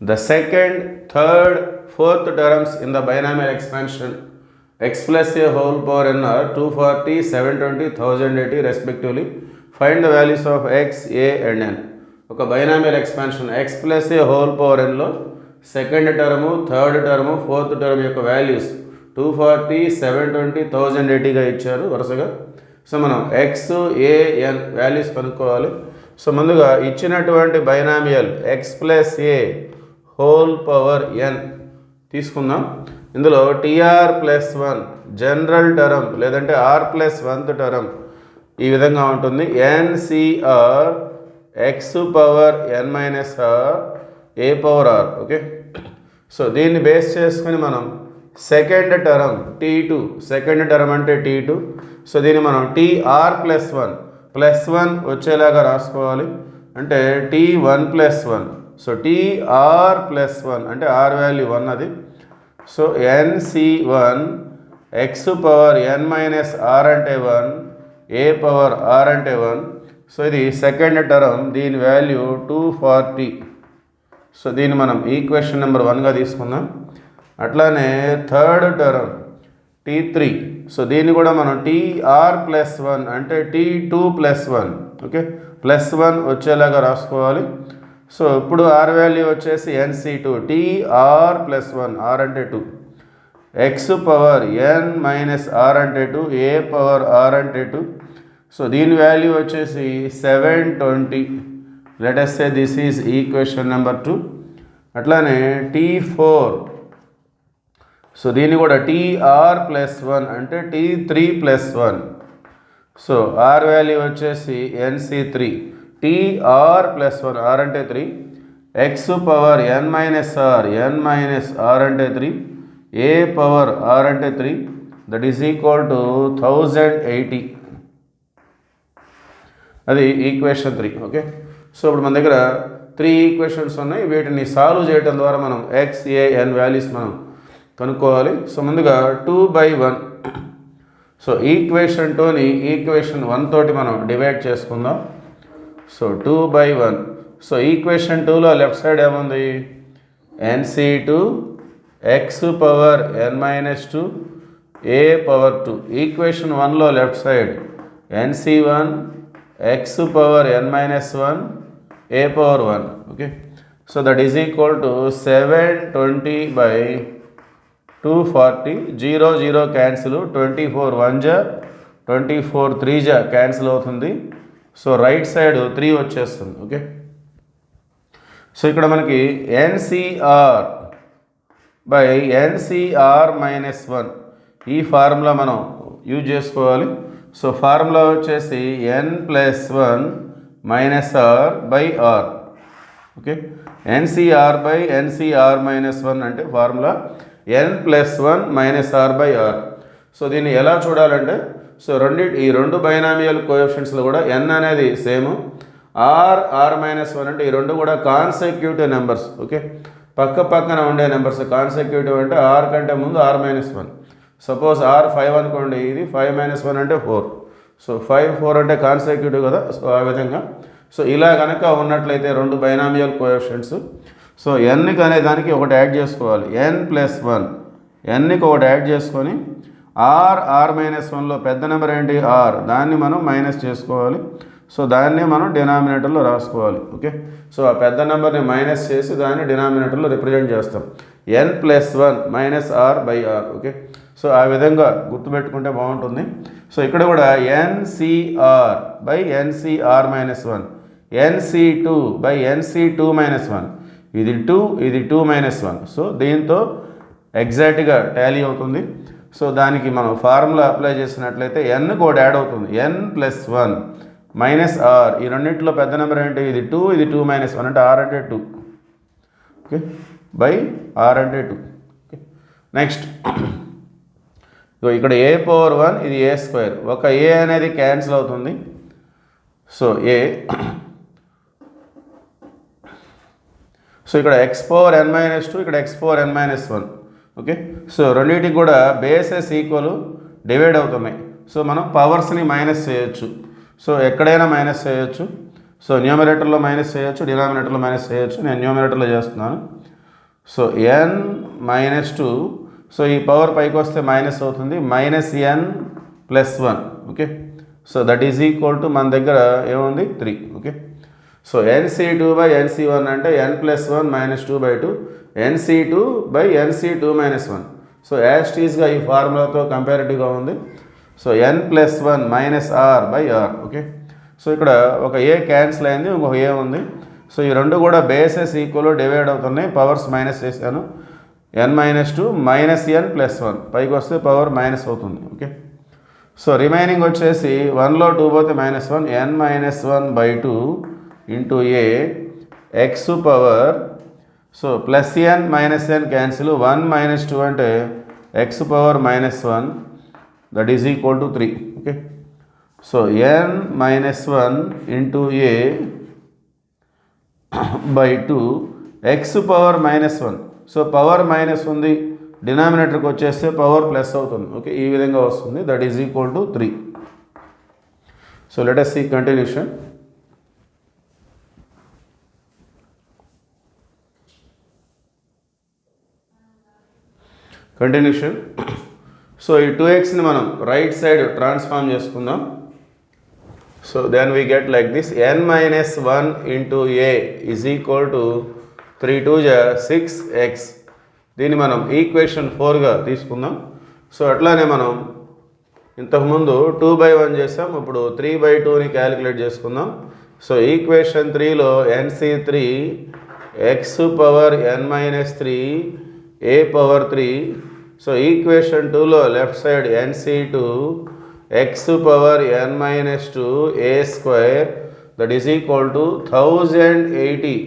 The second, third, fourth terms in the binomial expansion x plus a whole power n are 240, 720, 1080 respectively. Find the values of x, a and n. ఒక binomial expansion x plus a whole power ఎన్లో second term, third term, fourth term యొక్క values 240, 720, 1080గా ఇచ్చారు వరుసగా. So మనం x, a, n values కనుక్కోవాలి. So ముందుగా ఇచ్చినటువంటి binomial x plus a whole power n తీసుకుందాం. ఇందులో టీఆర్ ప్లస్ 1 జనరల్ టర్మ్ లేదంటే ఆర్ ప్లస్ 1th టర్మ్ ఈ విధంగా ఉంటుంది. N C r x power n minus r a power r. Okay, so దీన్ని బేస్ చేసుకుని మనం second term T2, second term అంటే T2. సో దీన్ని మనం టీఆర్ ప్లస్ 1 వచ్చేలాగా రాసుకోవాలి. అంటే T1 plus 1. So TR plus 1 అంటే ఆర్ వాల్యూ 1 అది. So n C one x power n minus r అంటే 1, ఏ పవర్ ఆర్ అంటే 1. సో ఇది సెకండ్ టర్మ్, దీని వాల్యూ 240. సో దీన్ని మనం ఈక్వేషన్ నెంబర్ 1గా తీసుకుందాం. అట్లానే థర్డ్ టర్మ్ T3. సో దీన్ని కూడా మనం టీఆర్ ప్లస్ 1 అంటే T2 ప్లస్ 1. ఓకే, ప్లస్ 1 వచ్చేలాగా రాసుకోవాలి. సో ఇప్పుడు ఆర్ వాల్యూ వచ్చేసి ఎన్సి2 టీఆర్ ప్లస్ 1, ఆర్ అంటే 2, X power n minus r అంటే 2, ఏ పవర్ ఆర్ అంటే 2. సో దీని వాల్యూ వచ్చేసి 720. Let us say this is equation number 2. అట్లానే T4. సో దీన్ని కూడా టీఆర్ ప్లస్ 1 అంటే T3 plus 1. So are value వచ్చేసి ఎన్సి3 టీఆర్ ప్లస్ 1, ఆర్ అంటే 3, X power n minus r అంటే 3, ఏ పవర్ ఆర్ అంటే 3. That is equal to 1080. అది equation 3. Okay, so ఇప్పుడు మన దగ్గర 3 ఈక్వేషన్స్ ఉన్నాయి. వీటిని సాల్వ్ చేయడం ద్వారా మనం ఎక్స్, ఏ, ఎన్ వాల్యూస్ మనం కనుక్కోవాలి. సో ముందుగా 2/1. సో ఈక్వేషన్ 2ని ఈక్వేషన్ 1 తోటి మనం డివైడ్ చేసుకుందాం. సో 2/1. సో ఈక్వేషన్ 2లో లెఫ్ట్ సైడ్ ఏముంది? N C two x power n minus 2, a power 2. Equation 1లో left side n C one x power n minus 1, a power 1. Okay, so that is equal to 720/240. 0 0 cancel, 24 1 జా, 24 3 జా cancel అవుతుంది. So right side 3 వచ్చేస్తుంది. Okay, so ఇక్కడ మనకి NCR by NCR minus 1 ఈ formula మనం use చేసుకోవాలి. సో ఫార్ములా వచ్చేసి N plus 1 minus R by R. Okay, NCR by NCR minus 1 అంటే formula N plus 1 minus R by R. So దీన్ని ఎలా చూడాలంటే, సో ఈ రెండు బైనామియల్ కోఎఫిషియెంట్స్లో కూడా ఎన్ అనేది సేమ్, ఆర్ మైనస్ 1 అంటే ఈ రెండు కూడా కాన్సెక్యూటివ్ నెంబర్స్. ఓకే, పక్క పక్కన ఉండే నెంబర్స్. కాన్సెక్యూటివ్ అంటే ఆర్ కంటే ముందు ఆర్ మైనస్ 1. సపోజ్ ఆర్ 5 అనుకోండి, ఇది 5 మైనస్ 1 అంటే 4. సో 5 4 అంటే కాన్సెక్యూటివ్ కదా. సో ఆ విధంగా సో ఇలా కనుక ఉన్నట్లయితే రెండు బైనామియల్ కోఎఫిషియెంట్స్. సో ఎన్కి అనే దానికి ఒకటి యాడ్ చేసుకోవాలి, ఎన్ ప్లస్ 1. ఎన్కి ఒకటి యాడ్ చేసుకొని ఆర్ మైనస్ 1లో పెద్ద నెంబర్ ఏంటి? ఆర్. దాన్ని మనం మైనస్ చేసుకోవాలి. సో దాన్ని మనం డినామినేటర్లో రాసుకోవాలి. ఓకే, సో ఆ పెద్ద నెంబర్ని మైనస్ చేసి దాన్ని డినామినేటర్లో రిప్రజెంట్ చేస్తాం. N plus 1 minus R by R. Okay, so ఆ విధంగా గుర్తుపెట్టుకుంటే బాగుంటుంది. సో ఇక్కడ కూడా NCR by NCR minus 1, NC two by NC two minus 1. ఇది 2, ఇది 2 మైనస్ 1. సో దీంతో ఎగ్జాక్ట్గా టాలీ అవుతుంది. సో దానికి మనం ఫార్ములా అప్లై చేసినట్లయితే ఎన్ కూడా యాడ్ అవుతుంది. ఎన్ ప్లస్ 1 మైనస్ ఆర్. ఈ రెండింటిలో పెద్ద నెంబర్ ఏంటి? ఇది 2, ఇది 2 మైనస్ 1 అంటే ఆర్ అంటే 2. ఓకే, బై ఆర్ అంటే 2. ఓకే, నెక్స్ట్ ఇక్కడ ఏ పవర్ 1, ఇది ఏ స్క్వేర్. ఒక ఏ అనేది క్యాన్సిల్ అవుతుంది. సో ఏ. సో ఇక్కడ ఎక్స్ పవర్ ఎన్ మైనస్ 2, ఇక్కడ X power n minus 1. Okay, so రెండింటికి కూడా బేసెస్ ఈక్వల్ డివైడ్ అవుతున్నాయి. సో మనం పవర్స్ని మైనస్ చేయొచ్చు. సో ఎక్కడైనా మైనస్ చేయొచ్చు. సో న్యూమరేటర్లో మైనస్ చేయొచ్చు, డినామినేటర్లో మైనస్ చేయొచ్చు. నేను న్యూమరేటర్లో చేస్తున్నాను. సో n మైనస్ 2, సో ఈ పవర్ పైకి వస్తే మైనస్ అవుతుంది, minus n plus 1. Okay, so that is equal to మన దగ్గర ఏముంది 3. Okay, so nc2 by nc1 అంటే n plus 1 minus 2/2 nc2 by nc2 minus 1. So as టీజ్గా ఈ ఫార్ములాతో కంపారిటివ్గా ఉంది. So n plus 1 minus r by r. Okay, so ఇక్కడ ఒక ఏ క్యాన్సిల్ అయింది, ఇంకొక ఏ ఉంది. సో ఈ రెండు కూడా బేసెస్ ఈక్వల్ డివైడ్ అవుతున్నాయి, పవర్స్ మైనస్ చేశాను. n minus 2 minus n plus 1 పైకి వస్తే పవర్ మైనస్ అవుతుంది. ఓకే, సో రిమైనింగ్ వచ్చేసి 1లో 2 పోతే -1 n minus 1/2 into A X power, so plus n minus n cancel, 1 minus 2 అంటే X power -1 that is equal to 3. Okay, so n minus 1 into A by 2 X power -1. So power minus ఉంది, డినామినేటర్కి వచ్చేస్తే power plus అవుతుంది. Okay, ఈ విధంగా వస్తుంది, that is equal to 3. So let us see continuation. So ఈ 2xని మనం right side transform చేసుకుందాం. So then we get like this, n minus 1 into A is equal to 3 2 6x. దీన్ని మనం ఈక్వేషన్ 4గా తీసుకుందాం. సో అట్లానే మనం ఇంతకుముందు 2/1 చేసాం, ఇప్పుడు 3/2ని క్యాలిక్యులేట్ చేసుకుందాం. సో ఈక్వేషన్ 3లో nc3 x power n minus 3 a power 3. So equation 2లో left side nc2 x power n minus 2 a square that is equal to 1080.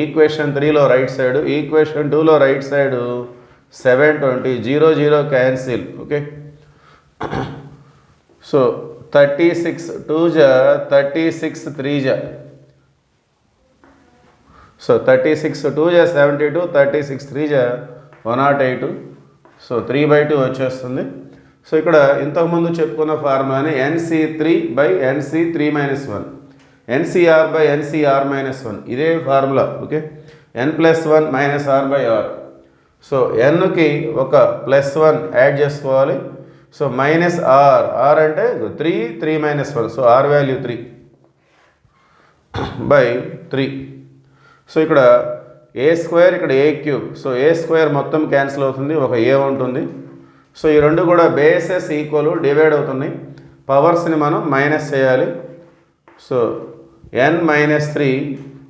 Equation 3లో రైట్ సైడ్, ఈక్వేషన్ 2లో right side 720, 0 0 cancel. Okay, so 36 2 36 3 so 36 2 72, 36 3 108. So 3/2 వచ్చేస్తుంది. So ఇక్కడ ఇంతకుముందు చెప్పుకున్న ఫార్ములాని nc3 by nc3 minus 1, ncr by ncr minus 1, ఇదే ఫార్ములా. Okay, n plus 1 minus r by r. So nకి ఒక ప్లస్ 1 యాడ్ చేసుకోవాలి. సో మైనస్ r అంటే 3 minus 1, so r value 3 by 3. So ఇక్కడ ఏ స్క్వేర్, ఇక్కడ A cube. So A square మొత్తం cancel అవుతుంది, ఒక ఏ ఉంటుంది. సో ఈ రెండు కూడా బేసెస్ ఈక్వల్ డివైడ్ అవుతుంది, పవర్స్ని మనం మైనస్ చేయాలి. సో n మైనస్ 3,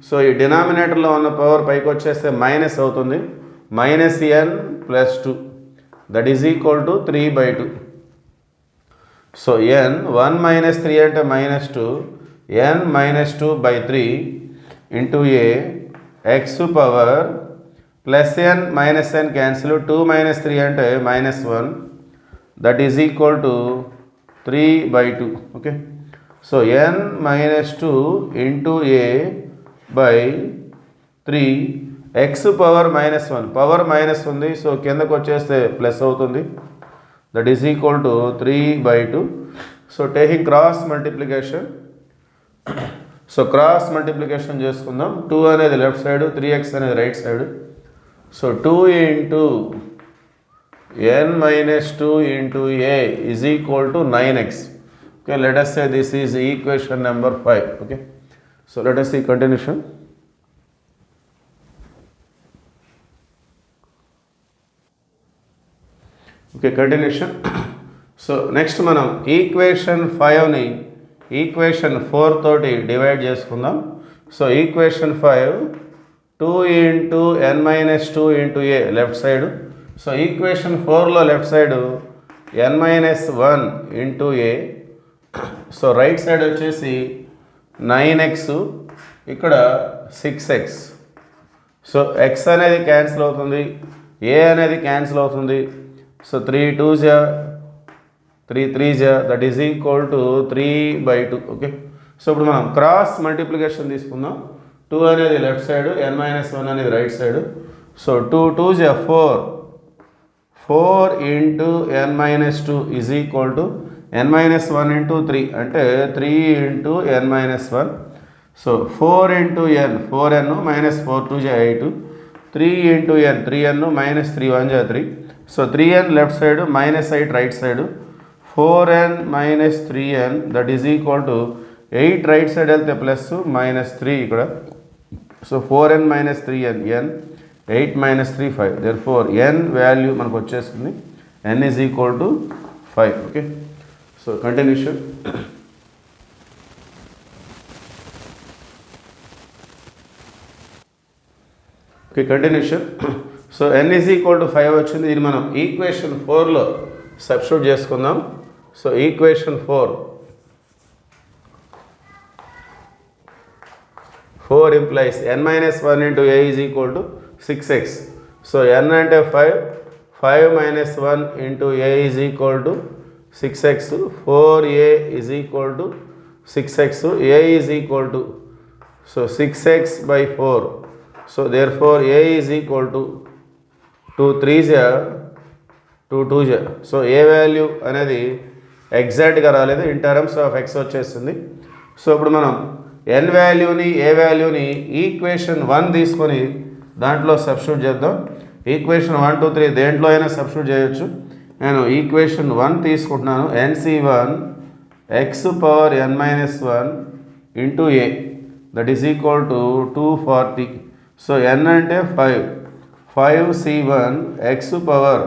సో ఈ డినామినేటర్లో ఉన్న పవర్ పైకి వచ్చేస్తే మైనస్ అవుతుంది, minus n plus 2 that is equal to 3/2. So n 1 minus 3 అంటే -2, n minus 2/3 into A X power plus n minus n cancel, 2 minus 3 అంటే -1 that is equal to 3/2. Okay, so n minus 2 into A by 3 X power -1, power minus ఉంది, so కిందకు వచ్చేస్తే plus అవుతుంది, that is equal to 3/2. So taking cross multiplication, so cross multiplication చేసుకుందాం. 2 అనేది left side, 3x అనేది right side. So 2 into n minus 2 into A is equal to 9x. Okay, let us say this is equation number 5. Okay, so let us see continuation. Okay, continuation. So next మనం equation 5ని equation 4 తోటి divide చేసుకుందాం. So equation 5 2 into n minus 2 into A left side. So equation 4లో left side n minus 1 into ఏ. So right side వచ్చేసి 9x, ఇక్కడ 6x. So x అనేది cancel అవుతుంది, ఏ అనేది క్యాన్సిల్ అవుతుంది. So 3 2 3 3 that is equal to 3/2. Okay, so ఇప్పుడు మనం cross multiplication తీసుకుందాం. 2 అనేది లెఫ్ట్ సైడ్, n మైనస్ 1 అనేది right side. So 2 2 4, 4 into n minus 2 is equal to n minus 1 into 3 అంటే 3 into n minus 1. So 4 into n, 4n minus 4 2 8, 3 into n, 3n minus 3 1 ja 3. So 3n left side, minus 8 right side, 4n minus 3n, that is equal to 8 right side వెళ్తే plus minus 3 ఇక్కడ. So 4n minus 3n, n, 8 minus 3 5. Therefore n value మనకు వచ్చేస్తుంది, n is equal to 5. Okay, so continuation. Okay, continuation. So n is equal to 5 వచ్చింది. ఇది మనం equation 4లో substitute చేసుకుందాం. So equation 4 implies n minus 1 into a is equal to 6x. So n అంటే 5, 5 minus 1 into a is equal to 6x, 4a is equal to 6x, a is equal to, so 6x by 4. So therefore a is equal to 2 3s 2 2s. So A value అనేది ఎగ్జాక్ట్గా రాలేదు, in terms of X వచ్చేస్తుంది. So ఇప్పుడు మనం n వాల్యూని ఏ వాల్యూని equation 1 తీసుకొని దాంట్లో సబ్స్టిట్యూట్ చేద్దాం. ఈక్వేషన్ 1 2 3 దేంట్లో అయినా సబ్స్టిట్యూట్ చేయొచ్చు. నేను ఈక్వేషన్ 1 తీసుకుంటున్నాను. nc1 x power n minus 1 into a, that is equal to 240. So n అంటే 5, 5c1 x power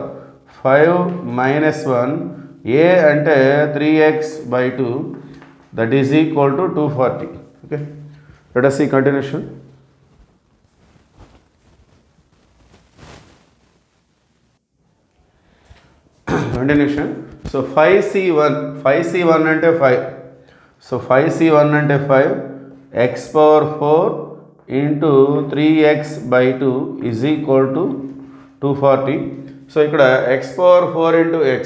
5 minus 1, a అంటే 3x by 2, that is equal to 240. Okay, let us see continuation. Continuation. So 5c1 అంటే 5. So 5c1 అంటే 5, x power 4 into 3x by 2 is equal to 240. So ఇక్కడ x power 4 into x,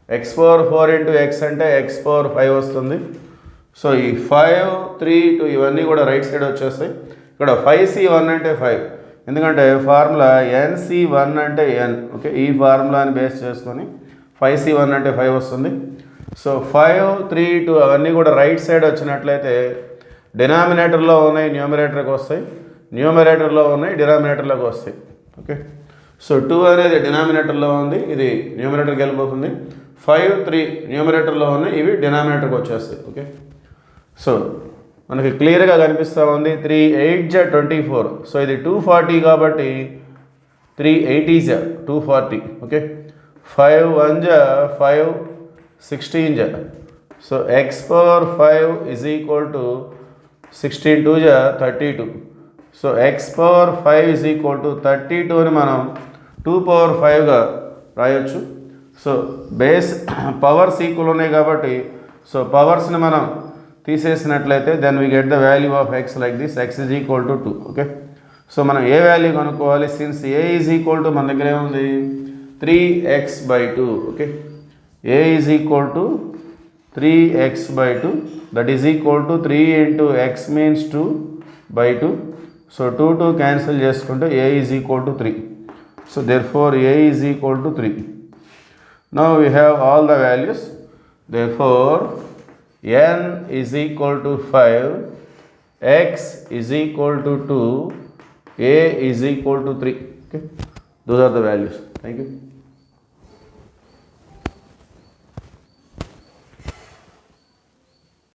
x power 4 into x అంటే x power 5 వస్తుంది. So ఈ 5 3 2 ఇవన్నీ కూడా right side వచ్చేస్తాయి. ఇక్కడ 5c1 అంటే 5, ఎందుకంటే ఫార్ములా nc1 అంటే n. ఓకే, ఈ ఫార్ములాని బేస్ చేసుకొని 5c1 అంటే 5 వస్తుంది. సో 5 3 2 అవన్నీ కూడా రైట్ సైడ్ వచ్చినట్లయితే డినామినేటర్లో ఉన్నాయి న్యూమరేటర్కి వస్తాయి, న్యూమరేటర్లో ఉన్నాయి డినామినేటర్లోకి వస్తాయి. ఓకే, సో 2 అనేది డినామినేటర్లో ఉంది, ఇది న్యూమరేటర్కి వెళ్ళిపోతుంది. 5 3 న్యూమరేటర్లో ఉన్నాయి, ఇవి డినామినేటర్కి వచ్చేస్తాయి. ఓకే, సో మనకి క్లియర్గా కనిపిస్తూ ఉంది. 3 8 24. సో ఇది 240 కాబట్టి 3 8 240. Okay, 5 1 5 16. So x power 5 is equal to 16 2 32. So x power 5 is equal to 32ని మనం 2 power 5గా రాయొచ్చు. సో బేస్ పవర్స్ ఈక్వల్ ఉన్నాయి కాబట్టి సో పవర్స్ని మనం తీసేసినట్లయితే then we get the value of X like this, X is equal to 2. Okay, so మనం A value కనుక్కోవాలి. Since A is equal to మన దగ్గర ఏముంది 3x by 2. ఓకే, A is equal to 3x by 2, that is equal to 3 into x means 2 by 2. So 2 2 cancel చేసుకుంటే A is equal to 3. So therefore a is equal to 3. Now we have all the values. Therefore n is equal to 5, x is equal to 2, a is equal to 3. Okay, those are the values. Thank you.